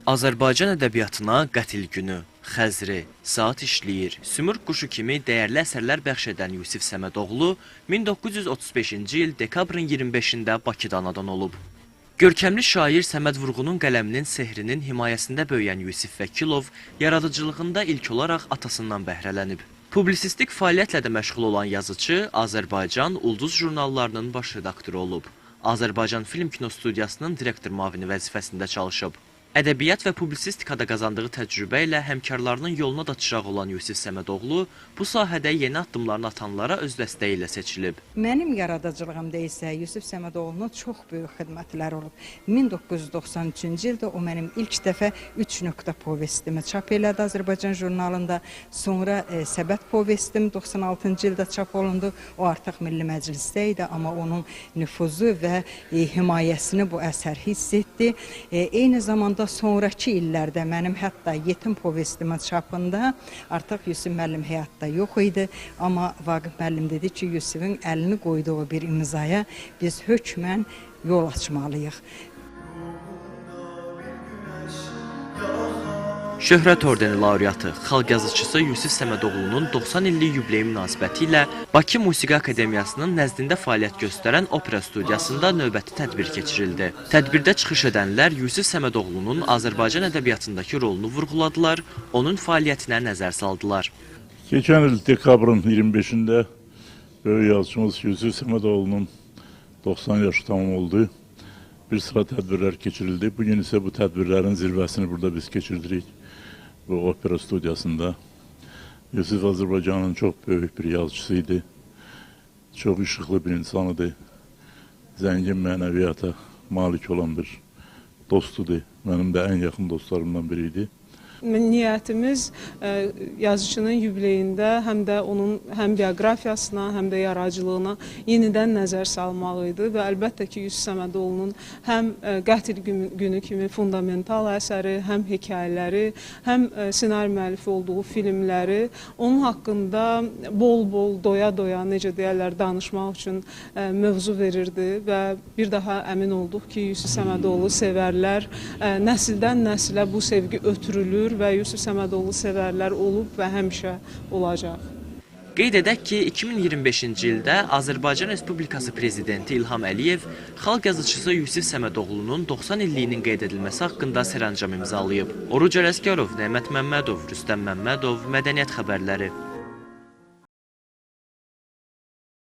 Azərbaycan ədəbiyyatına Qətil günü, Xəzri, Saat işləyir, Sümürq quşu kimi dəyərli əsərlər bəxş edən Yusif Səmədoğlu 1935-ci il dekabrın 25-də Bakıda anadan olub. Görkəmli şair Səməd Vurğunun qələminin sehrinin himayəsində böyüyən Yusif Vəkilov yaradıcılığında ilk olaraq atasından bəhrələnib. Publisistik fəaliyyətlə də məşğul olan yazıcı Azərbaycan Ulduz jurnallarının baş redaktoru olub. Azərbaycan Film Kino Studiyasının direktor müavini vəzifəsində çalışıb. Ədəbiyyat və publisistikada qazandığı təcrübə ilə həmkarlarının yoluna da çıraq olan Yusif Səmədoğlu bu sahədə yeni addımlarını atanlara öz dəstəyi ilə seçilib. Mənim yaradıcılığımda isə Yusif Səmədoğlunun çox böyük xidmətləri olub. 1993-cü ildə o mənim ilk dəfə 3 nöqtə povestimi çap elədi Azərbaycan jurnalında. Sonra Səbət povestim 96-cı ildə çap olundu. O artıq Milli Məclisdə idi, amma onun nüfuzu və himayəsini bu əsər hiss etdi. Eyni zamanda sonraki illərdə mənim hətta yetim povestimin çapında artıq Yusif müəllim həyatda yox idi. Amma Vaqif müəllim dedi ki, Yusifin əlini qoyduğu bir imzaya biz hökmən yol açmalıyıq. Şöhrət ordeni laureatı, xalq yazıçısı Yusif Səmədoğlunun 90 illik yubileyi münasibəti ilə Bakı Musiqi Akademiyasının nəzdində fəaliyyət göstərən opera studiyasında növbəti tədbir keçirildi. Tədbirdə çıxış edənlər Yusif Səmədoğlunun Azərbaycan ədəbiyyatındakı rolunu vurğuladılar, onun fəaliyyətinə nəzər saldılar. Geçen il dekabrın 25'inde böyük yazıcımız Yusif Səmədoğlunun 90 yaşı tamam oldu. Bir sıra tədbirlər keçirildi. Bugün ise bu tədbirlərin zirvəsini burada biz keçirdirik. Bu opera studiyasında. Yusif Azərbaycanın çox böyük bir yazıcısıydı. Çox işıqlı bir insanıdır. Zəngin mənəviyyata malik olan bir dostudur. Mənim də ən yaxın dostlarımdan biriydi. Niyyətimiz yazıcının yubileyində həm də onun həm bioqrafiyasına, həm də yaradıcılığına yenidən nəzər salmaq idi və əlbəttə ki, Yusif Səmədoğlunun həm Qətil günü kimi fundamental əsəri, həm hekayələri, həm ssenari müəllifi olduğu filmləri onun haqqında bol-bol, doya-doya, necə deyərlər, danışmaq üçün mövzu verirdi və bir daha əmin olduq ki, Yusif Səmədoğlu sevərlər, nəsildən nəsilə bu sevgi ötürülür və Yusif Səmədoğlu sevərlər olub və həmişə olacaq. Qeyd edək ki, 2025-ci ildə Azərbaycan Respublikası Prezidenti İlham Əliyev xalq yazıçısı Yusif Səmədoğlunun 90 illiyinin qeyd edilməsi haqqında sərəncam imzalayıb. Oruc Ələsgərov, Nəmət Məmmədov, Rüstəm Məmmədov, Mədəniyyət xəbərləri.